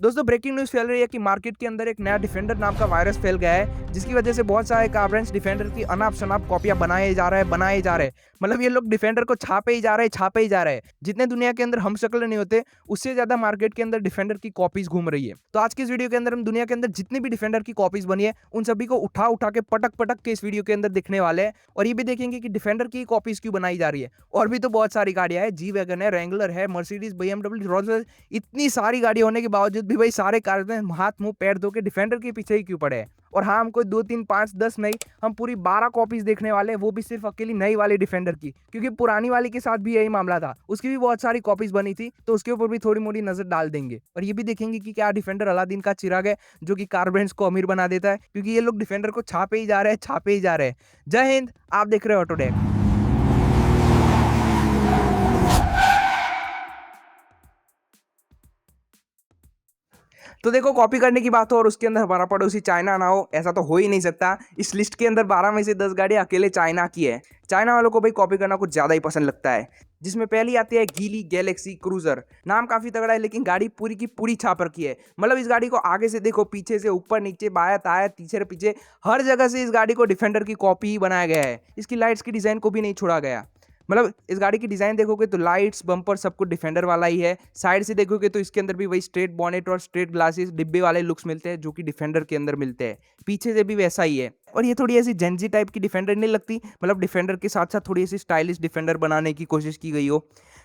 दोस्तों breaking news फैल रही है कि मार्केट के अंदर एक नया डिफेंडर नाम का वायरस फैल गया है, जिसकी वजह से बहुत सारे कार्बरेंस डिफेंडर की अनाप-शनाप कॉपियाँ बनाए जा रहे हैं। मतलब ये लोग डिफेंडर को छापे ही जा रहे हैं, छापे ही जा रहे हैं। जितने दुनिया के अंदर हमशक्ल नहीं होते, उससे ज़्यादा मार्केट के अंदर डिफेंडर की कॉपीज़ घूम रही है। तो आज की इस वीडियो के अंदर हम दुनिया के अंदर जितनी भी डिफेंडर की कॉपीज़ बनी है, उन सभी को उठा-उठा के पटक-पटक के इस वीडियो के अंदर दिखने वाले हैं और ये भी देखेंगे कि डिफेंडर की कॉपीज़ क्यों बनाई जा रही है। और भी तो बहुत सारी गाड़ियाँ हैं, जी वैगन है, रेंगलर है, मर्सिडीज़, बीएमडब्ल्यू, रोल्स-रॉयस, इतनी सारी गाड़ी होने के बावजूद भी भाई सारे कार में हाथ मुंह पैर धो के डिफेंडर के पीछे ही क्यों पड़े हैं। और हाँ, हम कोई 2 3 5 10 नहीं, हम पूरी 12 कॉपीज देखने वाले हैं, वो भी सिर्फ अकेली नई वाली डिफेंडर की, क्योंकि पुरानी वाली के साथ भी यही मामला था, उसकी भी बहुत सारी कॉपीज बनी थी, तो उसके ऊपर भी थोड़ी मोड़ी नजर डाल देंगे। और ये भी देखेंगे कि क्या डिफेंडर अलादीन का चिराग है जो कि कार ब्रांड्स को अमीर बना देता है, क्योंकि ये लोग डिफेंडर को छापे ही जा रहे हैं, छापे ही जा रहे हैं। जय हिंद, आप देख रहे हो ऑटोडेक। तो देखो, कॉपी करने की बात हो और उसके अंदर हमारा पड़ोसी चाइना ना हो, ऐसा तो हो ही नहीं सकता। इस लिस्ट के अंदर 12 में से 10 गाड़ियां अकेले चाइना की है। चाइना वालों को भाई कॉपी करना कुछ ज्यादा ही पसंद लगता है। जिसमें पहली आती है गीली गैलेक्सी क्रूजर। नाम काफी तगड़ा है, लेकिन गाड़ी पूरी की पूरी छाप रखी है। मतलब इस गाड़ी को आगे से देखो, पीछे से, ऊपर नीचे, बाया ताया, तीसरे पीछे, हर जगह से इस गाड़ी को डिफेंडर की कॉपी ही बनाया गया है। इसकी लाइट्स की डिजाइन को भी नहीं छोड़ा गया। मतलब इस गाड़ी की डिजाइन देखोगे तो लाइट्स, बम्पर, सब कुछ डिफेंडर वाला ही है। साइड से देखोगे तो इसके अंदर भी वही स्ट्रेट बॉनेट और स्ट्रेट ग्लासेस, डिब्बे वाले लुक्स मिलते हैं जो कि डिफेंडर के अंदर मिलते हैं। पीछे से भी वैसा ही है। और ये थोड़ी ऐसी जेंजी टाइप की डिफेंडर नहीं लगती, मतलब डिफेंडर के साथ साथ थोड़ी ऐसी स्टाइलिश डिफेंडर बनाने की कोशिश की गई हो।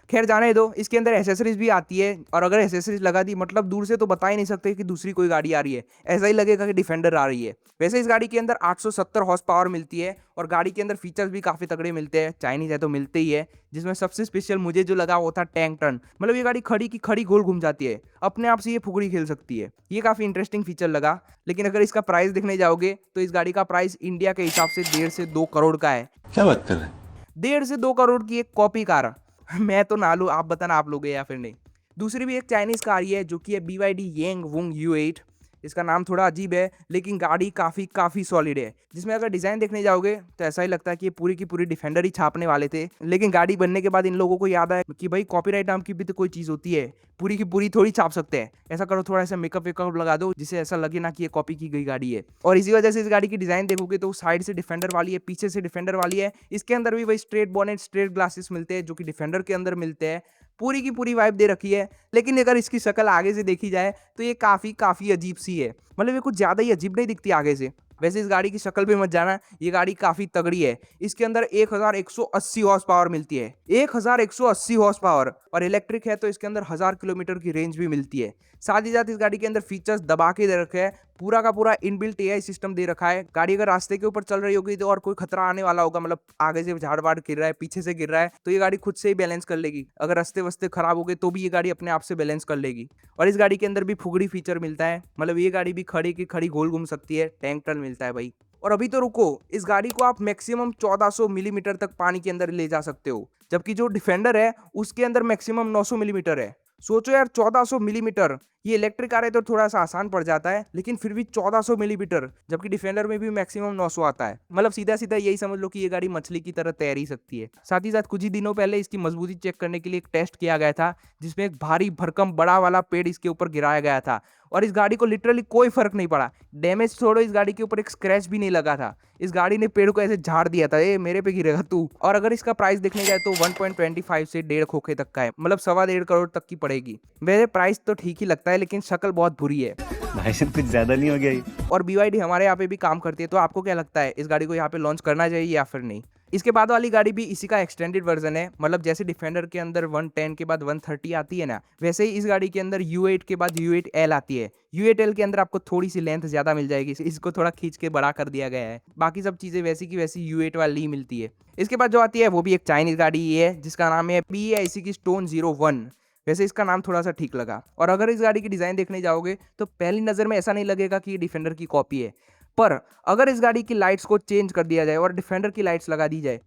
खैर जाने दो, इसके अंदर एसेसरीज भी आती है, और अगर एसेसरीज लगा दी मतलब दूर से तो बता ही नहीं सकते कि दूसरी कोई गाड़ी आ रही है, ऐसा ही लगेगा कि डिफेंडर आ रही है। वैसे इस गाड़ी के अंदर 870 हॉर्स पावर मिलती है और गाड़ी के अंदर फीचर्स भी काफी तगड़े मिलते हैं, चाइनीज है तो मिलते ही है। जिसमें सबसे स्पेशल मुझे जो लगा वो था टैंक टर्न। मतलब ये गाड़ी खड़ी की खड़ी गोल घूम जाती है, अपने आप से ये फुकड़ी खेल सकती है। ये काफी इंटरेस्टिंग फीचर लगा। लेकिन अगर इसका प्राइस देखने जाओगे तो इस गाड़ी का प्राइस इंडिया के हिसाब से 1.5 से 2 करोड़ का है। क्या बात कर रहे हैं। 1.5 से 2 करोड़ की एक कॉपी कार। मैं तो ना लूं, आप बताना आप लोगे या फिर नहीं। दूसरी भी एक चाइनीज कार ही है जो कि है BYD येंग वुंग U8। इसका नाम थोड़ा अजीब है, लेकिन गाड़ी काफी काफी सॉलिड है। जिसमें अगर डिजाइन देखने जाओगे तो ऐसा ही लगता है कि ये पूरी की पूरी डिफेंडर ही छापने वाले थे, लेकिन गाड़ी बनने के बाद इन लोगों को याद आया कि भाई कॉपीराइट नाम की भी तो कोई चीज होती है, पूरी की पूरी थोड़ी छाप सकते हैं। ऐसा करो, थोड़ा सा मेकअप वेकअप लगा दो जिससे ऐसा लगे ना कि ये कॉपी की गई गाड़ी है। और इसी वजह से इस गाड़ी की डिजाइन देखोगे तो साइड से डिफेंडर वाली है, पीछे से डिफेंडर वाली है। इसके अंदर भी वही स्ट्रेट बॉनेट, स्ट्रेट ग्लासेस मिलते हैं जो कि डिफेंडर के अंदर मिलते हैं। पूरी की पूरी वाइब दे रखी है। लेकिन अगर इसकी शक्ल आगे से देखी जाए तो ये काफी काफी अजीब सी है। मतलब ये कुछ ज्यादा ही अजीब नहीं दिखती आगे से। वैसे इस गाड़ी की शक्ल पे मत जाना, ये गाड़ी काफी तगड़ी है। इसके अंदर 1180 हॉर्स पावर मिलती है, 1180 हॉर्स पावर, और इलेक्ट्रिक है तो इसके अंदर 1000 किलोमीटर की रेंज भी मिलती है। साथ ही साथ इस गाड़ी के अंदर फीचर्स दबा के दे रखे हैं। पूरा का पूरा इनबिल्ट AI सिस्टम दे रखा है। गाड़ी अगर रास्ते के ऊपर चल रही होगी तो और कोई खतरा आने वाला होगा, मतलब आगे से झाड़ वाड़ गिर रहा है, पीछे से गिर रहा है, तो ये गाड़ी खुद से ही बैलेंस कर लेगी। अगर रास्ते वस्ते खराब हो गए तो भी ये गाड़ी अपने आप से बैलेंस कर लेगी। और इस गाड़ी के अंदर भी फुगड़ी फीचर मिलता है, मतलब ये गाड़ी भी खड़ी की खड़ी गोल घूम सकती है। टैंक टर्न मिलता है भाई। और अभी तो रुको, इस गाड़ी को आप मैक्सिमम 1400 मिलीमीटर तक पानी के अंदर ले जा सकते हो, जबकि जो डिफेंडर है उसके अंदर मैक्सिमम 900 मिलीमीटर है। सोचो यार, 1400 मिलीमीटर। ये इलेक्ट्रिक आ रहे तो थोड़ा सा आसान पड़ जाता है, लेकिन फिर भी 1400 मिलीमीटर, जबकि डिफेंडर में भी मैक्सिमम 900 आता है। मतलब सीधा सीधा यही समझ लो कि ये गाड़ी मछली की तरह तैर ही सकती है। साथ ही साथ कुछ ही दिनों पहले इसकी मजबूती चेक करने के लिए एक टेस्ट किया गया था, जिसमें एक भारी भरकम बड़ा वाला पेड़ इसके ऊपर गिराया गया था, और इस गाड़ी को लिटरली कोई फर्क नहीं पड़ा। डैमेज छोड़ो, इस गाड़ी के ऊपर एक स्क्रैच भी नहीं लगा था। इस गाड़ी ने पेड़ को ऐसे झाड़ दिया था, ए मेरे पे गिरेगा तू। और अगर इसका प्राइस देखने जाए तो 1.25 से 1.5 खोखे तक का है, मतलब 1.25 करोड़ तक की पड़ेगी। वैसे प्राइस तो ठीक ही लगता है, लेकिन शक्ल बहुत बुरी है। भाई साहब कुछ ज्यादा नहीं हो गया ये? और BYD हमारे यहाँ पे भी काम करती है, तो आपको क्या लगता है, इस गाड़ी को यहाँ पे लॉन्च करना चाहिए या फिर नहीं? इसके बाद वाली गाड़ी भी इसी का एक्सटेंडेड वर्जन है। मतलब जैसे डिफेंडर के अंदर 110 के बाद 130 आती है ना, वैसे ही इस गाड़ी के अंदर U8 के बाद U8L आती है। U8L के अंदर आपको थोड़ी सी लेंथ ज्यादा मिल जाएगी, इसको थोड़ा खींच के बड़ा कर दिया गया है। बाकी सब चीजें वैसी की वैसी U8 वाली ही मिलती है। इसके बाद जो आती है वो भी एक चाइनीज गाड़ी ही है, जिसका नाम है PAIC की स्टोन 01। वैसे इसका नाम थोड़ा सा ठीक लगा। और अगर इस गाड़ी की डिजाइन देखने जाओगे तो पहली नजर में ऐसा नहीं लगेगा कि ये डिफेंडर की कॉपी है, पर अगर इस गाड़ी की लाइट्स को चेंज कर दिया जाए और डिफेंडर की लाइट्स लगा दी जाए,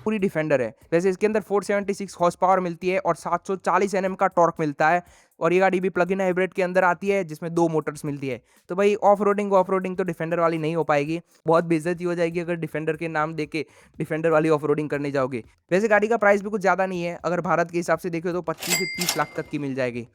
पूरी डिफेंडर है। वैसे इसके अंदर 476 हॉर्स पावर मिलती है और 740 Nm का टॉर्क मिलता है। और ये गाड़ी भी प्लग इन हाइब्रिड के अंदर आती है, जिसमें 2 मोटर्स मिलती है। तो भाई ऑफ रोडिंग तो डिफेंडर वाली नहीं हो पाएगी। बहुत बेइज्जती हो जाएगी अगर डिफेंडर के नाम देके डिफेंडर वाली ऑफ रोडिंग करने जाओगे। वैसे गाड़ी का प्राइस भी कुछ ज़्यादा नहीं है, अगर भारत के हिसाब से देखे तो 25 से 30 लाख तक की मिल जाएगी।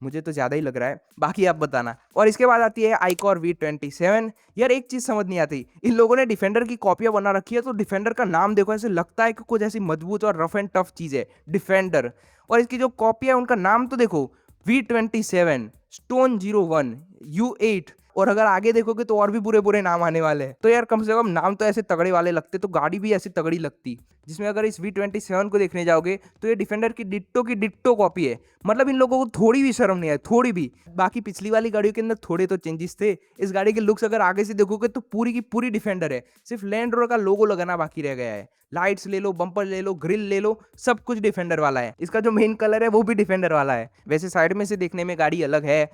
मुझे तो ज़्यादा ही लग रहा है, बाकी आप बताना। और इसके बाद आती है आइकॉर V27। यार एक चीज़ समझ नहीं आती, इन लोगों ने डिफेंडर की कॉपियाँ बना रखी है, तो डिफेंडर का नाम देखो, ऐसे लगता है कि कुछ ऐसी मजबूत और रफ एंड टफ चीज़ है, डिफेंडर। और इसकी जो कॉपी है उनका नाम तो देखो, V27, स्टोन 01, U8। और अगर आगे देखोगे तो और भी बुरे बुरे नाम आने वाले हैं। तो यार कम से कम नाम तो ऐसे तगड़े वाले लगते तो गाड़ी भी ऐसी तगड़ी लगती। जिसमें अगर इस V27 को देखने जाओगे तो ये डिफेंडर की डिट्टो कॉपी है। मतलब इन लोगों को थोड़ी भी शर्म नहीं है, थोड़ी भी। बाकी पिछली वाली गाड़ियों के अंदर थोड़े तो चेंजेस थे, इस गाड़ी के लुक्स अगर आगे से देखोगे तो पूरी की पूरी डिफेंडर है, सिर्फ लैंड रोवर का लोगो लगाना बाकी रह गया है। लाइट्स ले लो, बम्पर ले लो, ग्रिल ले लो, सब कुछ डिफेंडर वाला है। इसका जो मेन कलर है वो भी डिफेंडर वाला है। वैसे साइड में से देखने में गाड़ी अलग है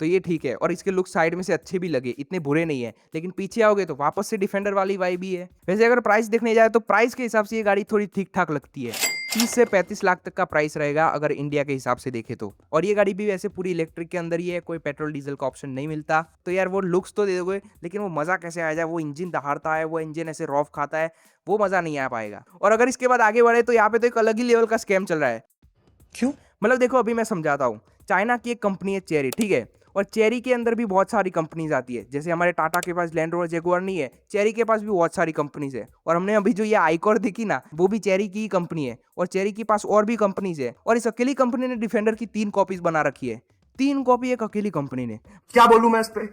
तो ये ठीक है, और इसके लुक साइड में से अच्छे भी लगे, इतने बुरे नहीं है। लेकिन पीछे आओगे तो वापस से डिफेंडर वाली वाइब ही है। वैसे अगर प्राइस देखने जाए तो प्राइस के हिसाब से ये गाड़ी थोड़ी ठीक ठाक लगती है। 30 से 35 लाख तक का प्राइस रहेगा अगर इंडिया के हिसाब से देखे तो। और ये गाड़ी भी वैसे पूरी इलेक्ट्रिक के अंदर ही है, कोई पेट्रोल डीजल का ऑप्शन नहीं मिलता। तो यार वो लुक्स तो दे दोगे, लेकिन वो मजा कैसे आ जाए, वो इंजन दहाड़ता है, वो इंजन ऐसे रॉफ खाता है, वो मजा नहीं आ पाएगा। और अगर इसके बाद आगे बढ़े तो यहाँ पे तो एक अलग ही लेवल का स्कैम चल रहा है। क्यों? मतलब देखो, अभी मैं समझाता हूँ। चाइना की एक कंपनी है चेरी, ठीक है। और चेरी के अंदर भी बहुत सारी कंपनीज आती है। जैसे हमारे टाटा के पास लैंड रोवर जगुआर नहीं है, चेरी के पास भी बहुत सारी कंपनीज है। और हमने अभी जो ये आइकॉर देखी ना, वो भी चेरी की ही कंपनी है। और चेरी के पास और भी कंपनीज है। और इस अकेली कंपनी ने डिफेंडर की 3 कॉपीज बना रखी है। 3 कॉपी एक अकेली कंपनी ने। क्या बोलूं मैं इस पे?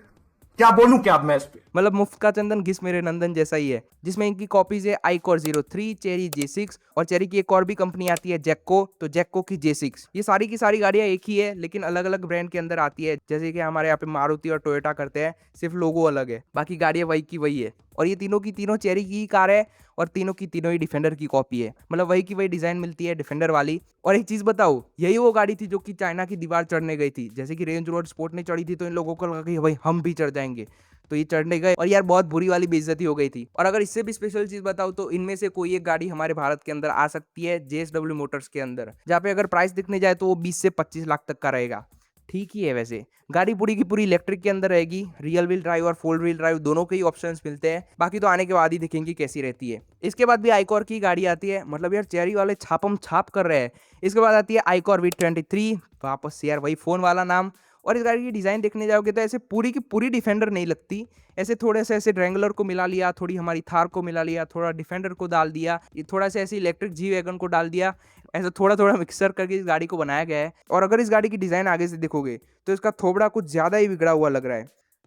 क्या बोलूं क्या अब मैं इस पे? मतलब मुफ्त का चंदन घिस मेरे नंदन जैसा ही है। जिसमें इनकी कॉपीज है आइकॉर 03, चेरी J6, और चेरी की एक और भी कंपनी आती है जैक्को, तो जैक्को की J6। ये सारी की सारी गाड़ियां एक ही है, लेकिन अलग अलग ब्रांड के अंदर आती है। जैसे कि हमारे यहाँ पे मारुति और टोयोटा करते हैं, सिर्फ लोगो अलग है, बाकी गाड़ियां वही की वही है। और ये तीनों की तीनों चेरी की ही कार है, और तीनों की तीनों ही डिफेंडर की कॉपी है। मतलब वही की वही डिजाइन मिलती है, डिफेंडर वाली। और एक चीज बताओ, यही वो गाड़ी थी जो कि चाइना की दीवार चढ़ने गई थी। जैसे कि रेंज रोवर स्पोर्ट ने चढ़ी थी, तो इन लोगों को लगा कि भाई हम भी चढ़ जाएंगे, तो ये चढ़ने गए, और यार बहुत बुरी वाली बेइज्जती हो गई थी। और अगर इससे भी स्पेशल चीज बताऊं तो इनमें से कोई एक गाड़ी हमारे भारत के अंदर आ सकती है, JSW मोटर्स के अंदर, जहाँ पे अगर प्राइस देखने जाए तो वो 20 से 25 लाख तक का रहेगा। ठीक ही है। वैसे गाड़ी पूरी की पूरी इलेक्ट्रिक के अंदर रहेगी, रियल व्हील ड्राइव और फोर व्हील ड्राइव दोनों के ही ऑप्शंस मिलते हैं। बाकी तो आने के बाद ही दिखेंगी कैसी रहती है। इसके बाद भी आइकॉर की गाड़ी आती है। मतलब यार चेरी वाले छापम छाप कर रहे हैं। इसके बाद आती है आइकॉर V23, वापस से यार वही फोन वाला नाम। और इस गाड़ी की डिज़ाइन देखने जाओगे तो ऐसे पूरी की पूरी डिफेंडर नहीं लगती। ऐसे थोड़े से ऐसे ड्रैंगलर को मिला लिया, थोड़ी हमारी थार को मिला लिया, थोड़ा डिफेंडर को डाल दिया, ये थोड़ा सा ऐसे इलेक्ट्रिक जी वैगन को डाल दिया, ऐसा थोड़ा थोड़ा मिक्सर करके इस गाड़ी को बनाया गया है। और अगर इस गाड़ी की डिज़ाइन आगे से देखोगे तो इसका थोबड़ा कुछ ज़्यादा ही बिगड़ा हुआ लग रहा है,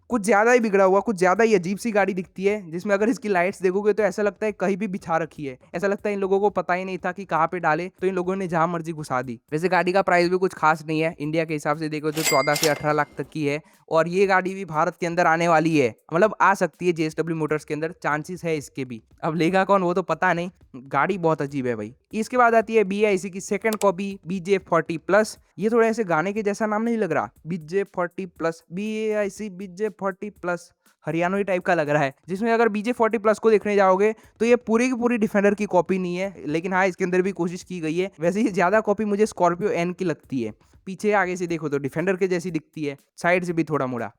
कुछ ज़्यादा ही बिगड़ा हुआ, कुछ ज़्यादा ही अजीब सी गाड़ी दिखती है। जिसमें अगर इसकी लाइट्स देखोगे तो ऐसा लगता है कहीं भी बिछा रखी है। ऐसा लगता है इन लोगों को पता ही नहीं था कि कहाँ पे डाले, तो इन लोगों ने जहाँ मर्जी घुसा दी। वैसे गाड़ी का प्राइस भी कुछ खास नहीं है, इंडिया के हिसाब से देखो तो 14 से 18 लाख तक की है। और ये गाड़ी भी भारत के अंदर आने वाली है, मतलब आ सकती है JSW मोटर्स के अंदर, चांसेस है इसके भी। अब लेगा कौन वो तो पता नहीं, गाड़ी बहुत अजीब है भाई। इसके बाद आती है BIC की सेकंड कॉपी BJ40+। ये थोड़ा ऐसे गाने के जैसा नाम नहीं लग रहा, BJ40+, BIC BJ40+, Haryanvi type का लग रहा है। जिसमें अगर BJ40+ को देखने जाओगे तो ये पूरी की पूरी डिफेंडर की कॉपी नहीं है, लेकिन हाँ इसके अंदर भी कोशिश की गई है। वैसे ये ज्यादा कॉपी मुझे स्कॉर्पियो N की लगती है। पीछे आगे से देखो तो डिफेंडर के जैसी दिखती है, साइड से भी थोड़ा मुड़ा।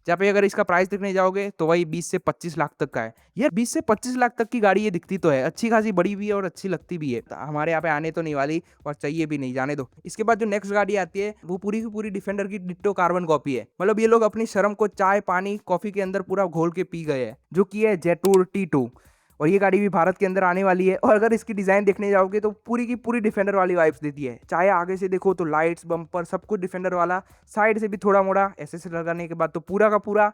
जहाँ पे अगर इसका प्राइस देखने जाओगे तो वही 20 से 25 लाख तक का है। यार 20 से 25 लाख तक की गाड़ी ये दिखती तो है, अच्छी खासी बड़ी भी है और अच्छी लगती भी है। हमारे यहाँ पे आने तो नहीं वाली, और चाहिए भी नहीं, जाने दो। इसके बाद जो नेक्स्ट गाड़ी आती है वो पूरी की पूरी डिफेंडर की डिट्टो कार्बन कॉपी है। मतलब ये लोग अपनी शर्म को चाय पानी कॉफी के अंदर पूरा घोल के पी गए हैं, जो कि है जेटूर T2। और ये गाड़ी भी भारत के अंदर आने वाली है। और अगर इसकी डिज़ाइन देखने जाओगे तो पूरी की पूरी डिफेंडर वाली वाइब्स देती है। चाहे आगे से देखो तो लाइट्स बम्पर सब कुछ डिफेंडर वाला, साइड से भी थोड़ा मोड़ा, ऐसे से लगाने के बाद तो पूरा का पूरा,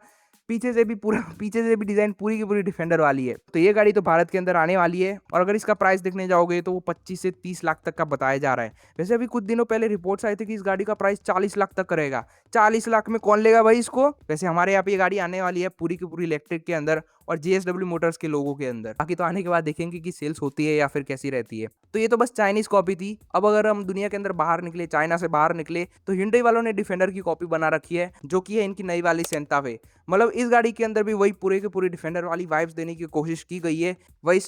पीछे से भी डिजाइन पूरी की पूरी डिफेंडर वाली है। तो ये गाड़ी तो भारत के अंदर आने वाली है। और अगर इसका प्राइस देखने जाओगे तो वो 25 से 30 लाख तक का बताया जा रहा है। वैसे अभी कुछ दिनों पहले रिपोर्ट्स आए थे कि इस गाड़ी का प्राइस 40 लाख तक रहेगा। 40 लाख में कौन लेगा भाई इसको। वैसे हमारे यहाँ पे ये गाड़ी आने वाली है पूरी की पूरी इलेक्ट्रिक के अंदर और JSW मोटर्स के लोगों के अंदर। बाकी तो आने के बाद देखेंगे कि सेल्स होती है या फिर कैसी रहती है। तो ये तो बस चाइनीज कॉपी थी। अब अगर हम दुनिया के अंदर बाहर निकले, चाइना से बाहर निकले, तो Hyundai वालों ने डिफेंडर की कॉपी बना रखी है, जो कि है इनकी नई वाली सेंटा फे। मतलब इस गाड़ी के अंदर भी वही पूरे के पूरे डिफेंडर वाली वाइब्स देने की कोशिश की गई है। वही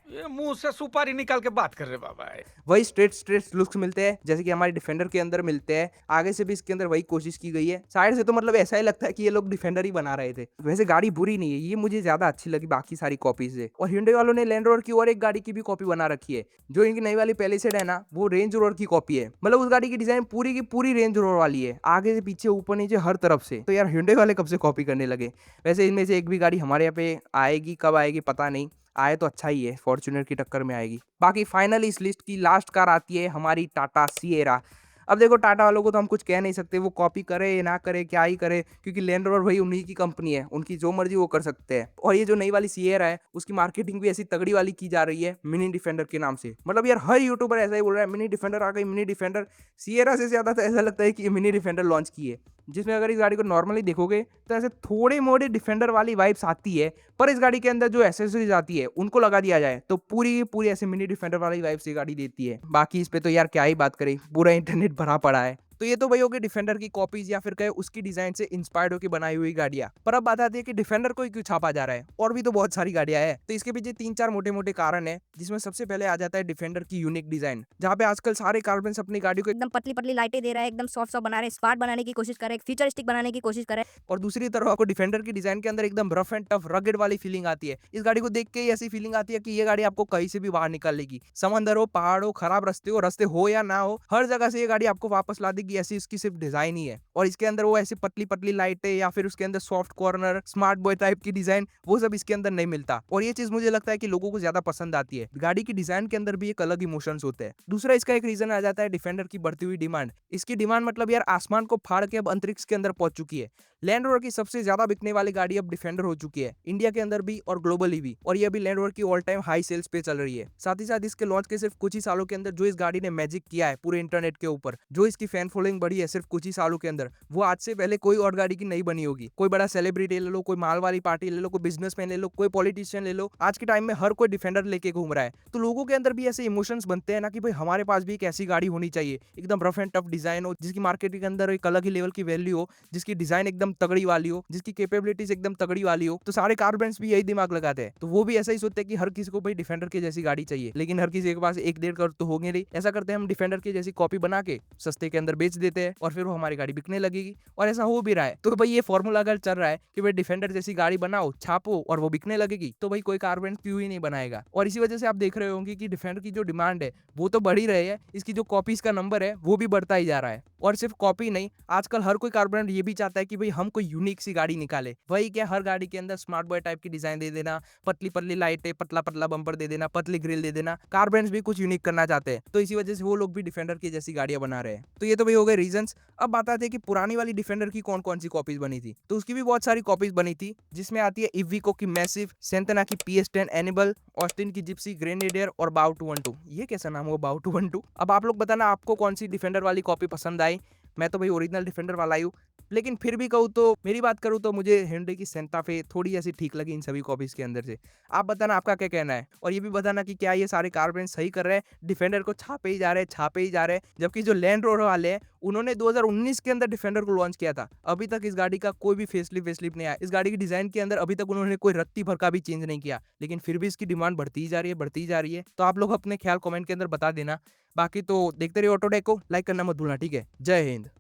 ये मुंह से सुपारी निकाल के बात कर रहे बाबा। वही स्ट्रेट स्ट्रेट लुक्स मिलते हैं जैसे कि हमारे डिफेंडर के अंदर मिलते हैं। आगे से भी इसके अंदर वही कोशिश की गई है। साइड से तो मतलब ऐसा ही लगता है कि ये लोग डिफेंडर ही बना रहे थे। वैसे गाड़ी बुरी नहीं है, ये मुझे ज्यादा अच्छी लगी बाकी सारी कॉपीज से। और hyundai वालों ने लैंड रोवर की और एक गाड़ी की भी कॉपी बना रखी है। जो इनकी नई वाली पैलिसेड है ना, वो रेंज रोवर की कॉपी है। मतलब उस गाड़ी की डिजाइन पूरी की पूरी रेंज रोवर वाली है, आगे से पीछे ऊपर नीचे हर तरफ से। तो यार hyundai वाले कब से कॉपी करने लगे। वैसे इनमें से एक भी गाड़ी हमारे यहाँ पे आएगी, कब आएगी पता नहीं। आए तो अच्छा ही है, फॉर्च्यूनर की टक्कर में आएगी। बाकी फाइनली इस लिस्ट की लास्ट कार आती है हमारी टाटा सिएरा। अब देखो टाटा वालों को तो हम कुछ कह नहीं सकते, वो कॉपी करे या ना करे, क्या ही करे, क्योंकि लैंड रोवर भाई उन्हीं की कंपनी है, उनकी जो मर्जी वो कर सकते हैं। और ये जो नई वाली सिएरा है उसकी मार्केटिंग भी ऐसी तगड़ी वाली की जा रही है मिनी डिफेंडर के नाम से। मतलब यार हर यूट्यूबर ऐसा ही बोल रहा है, मिनी डिफेंडर आ गई, मिनी डिफेंडर। सिएरा से ज्यादा तो ऐसा लगता है कि ये मिनी डिफेंडर लॉन्च की है, जिसमें अगर इस गाड़ी को नॉर्मली देखोगे तो ऐसे थोड़े मोड़े डिफेंडर वाली वाइब्स आती है, पर इस गाड़ी के अंदर जो एसेसरीज आती है उनको लगा दिया जाए तो पूरी पूरी ऐसे मिनी डिफेंडर वाली वाइब्स ये गाड़ी देती है। बाकी इस पे तो यार क्या ही बात करें, पूरा इंटरनेट भरा पड़ा है। तो ये तो भाई हो गई डिफेंडर की कॉपीज या फिर कहे उसकी डिजाइन से इंस्पायर्ड होकर बनाई हुई गाड़ियां। पर अब बात आती है कि डिफेंडर को ही क्यों छापा जा रहा है, और भी तो बहुत सारी गाड़ियां हैं। तो इसके पीछे 3-4 मोटे मोटे कारण है, जिसमें सबसे पहले आ जाता है डिफेंडर की यूनिक डिजाइन, जहाँ पे आजकल सारे कार्बन्स अपनी गाड़ियों को एकदम पतली पतली लाइटें दे रहा है, एकदम सॉफ्ट सॉफ्ट बना रहे हैं, स्मार्ट बनाने की कोशिश कर रहे हैं, फ्यूचरिस्टिक बनाने की कोशिश कर रहे हैं। और दूसरी तरफ आपको डिफेंडर की डिजाइन के अंदर एकदम रफ एंड टफ रगेड वाली फीलिंग आती है। इस गाड़ी को देख के ही ऐसी फीलिंग आती है कि ये गाड़ी आपको कहीं से भी बाहर निकाल लेगी, समंदर हो, पहाड़ हो, खराब रास्ते हो या ना हो, हर जगह से ये गाड़ी आपको वापस ला देगी। ऐसी इसकी सिर्फ डिजाइन ही है। और इसके अंदर वो ऐसी पतली पतली लाइटें या फिर उसके अंदर soft corner, smart boy type की डिजाइन, वो सब इसके अंदर नहीं मिलता। और ये चीज मुझे लगता है कि लोगों को ज्यादा पसंद आती है। गाड़ी की डिजाइन के अंदर भी एक अलग इमोशंस होते हैं। दूसरा इसका एक रीजन आ जाता है डिफेंडर की बढ़ती हुई डिमांड। इसकी डिमांड मतलब यार आसमान को फाड़ के अब अंतरिक्ष के अंदर पहुंच चुकी है। लैंड रोवर की सबसे ज्यादा बिकने वाली गाड़ी अब डिफेंडर हो चुकी है, इंडिया के अंदर भी और ग्लोबली भी। और ये अभी लैंड रोवर की ऑल टाइम हाई सेल्स पे चल रही है। साथ ही साथ इसके लॉन्च के सिर्फ कुछ ही सालों के अंदर जो इस गाड़ी ने मैजिक किया है पूरे इंटरनेट के ऊपर, जो इसकी फैन फॉलोइंग बढ़ी है सिर्फ कुछ ही सालों के अंदर, वो आज से पहले कोई और गाड़ी की नहीं बनी होगी। कोई बड़ा सेलिब्रिटी ले लो, कोई माल वाली पार्टी ले लो, कोई बिजनेसमैन ले लो, कोई पॉलिटिशियन ले लो, आज के टाइम में हर कोई डिफेंडर लेके घूम रहा है। तो लोगों के अंदर भी ऐसे इमोशंस बनते हैं ना कि भाई हमारे पास भी एक ऐसी गाड़ी होनी चाहिए, एकदम रफ एंड टफ डिजाइन हो, जिसकी मार्केट के अंदर एक अलग ही लेवल की वैल्यू हो, जिसकी डिजाइन एकदम तगड़ी वाली हो, जिसकी कैपेबिलिटीज एकदम तगड़ी वाली हो। तो सारे कार ब्रांड्स भी यही दिमाग लगाते हैं। तो वो भी ऐसा ही सोचते हैं कि हर किसी को भाई डिफेंडर की जैसी गाड़ी चाहिए, लेकिन हर किसी के पास 1-1.5 करोड़ तो होंगे नहीं। ऐसा करते हैं हम डिफेंडर की जैसी कॉपी बना के सस्ते के अंदर बेच देते हैं, और फिर वो हमारी गाड़ी बिकने लगेगी। और ऐसा हो भी रहा है। तो भाई ये फॉर्मूला अगर चल रहा है कि भाई डिफेंडर जैसी गाड़ी बनाओ, छापो और वो बिकने लगेगी, तो भाई कोई कार ब्रांड क्यों ही नहीं बनाएगा। और इसी वजह से आप देख रहे होंगे कि डिफेंडर की जो डिमांड है वो तो बढ़ ही रही है, इसकी जो कॉपीज का नंबर है वो भी बढ़ता ही जा रहा है। और सिर्फ कॉपी नहीं, आजकल हर कोई कार ब्रांड ये भी चाहता है कि भाई हम कोई यूनिक सी गाड़ी निकाले। वही क्या, हर गाड़ी के अंदर स्मार्ट बॉय टाइप की डिजाइन दे देना, पतली पतली लाइटें, पतला पतला बम्पर दे देना, पतली ग्रिल दे देना। कार ब्रांड्स भी कुछ यूनिक करना चाहते हैं, तो इसी वजह से वो लोग भी डिफेंडर की जैसी गाड़ियां बना रहे हैं। तो ये तो भाई हो गए रीजंस। अब बात आती है कि पुरानी वाली डिफेंडर की कौन कौन सी कॉपीज बनी थी। तो उसकी भी बहुत सारी कॉपीज बनी थी, जिसमें आती है इविको की मैसिव, सेंटना की PS10 एनिबल, ऑस्टिन की जिप्सी, ग्रेनेडियर और बाउ 212। ये कैसा नाम हुआ बाउ 212। अब आप लोग बताना आपको कौन सी डिफेंडर वाली कॉपी पसंद आई। मैं तो भाई ओरिजिनल डिफेंडर वाला ही हूँ, लेकिन फिर भी कहूँ तो मेरी बात करूँ तो मुझे hyundai की सेंटा फे थोड़ी ऐसी ठीक लगी इन सभी कॉपीज के अंदर से। आप बताना आपका क्या कहना है, और ये भी बताना कि क्या ये सारे कार ब्रांड सही कर रहे हैं, डिफेंडर को छापे ही जा रहे हैं, छापे ही जा रहे हैं। जबकि जो लैंड रोवर वाले हैं उन्होंने 2019 के अंदर डिफेंडर को लॉन्च किया था, अभी तक इस गाड़ी का कोई भी फेसलिफ्ट नहीं आया। इस गाड़ी की डिजाइन के अंदर अभी तक उन्होंने कोई रत्ती भर का भी चेंज नहीं किया, लेकिन फिर भी इसकी डिमांड बढ़ती ही जा रही है, बढ़ती ही जा रही है। तो आप लोग अपने ख्याल कमेंट के अंदर बता देना। बाकी तो देखते रहिए ऑटोडेक को, लाइक करना मत भूलना, ठीक है। जय हिंद।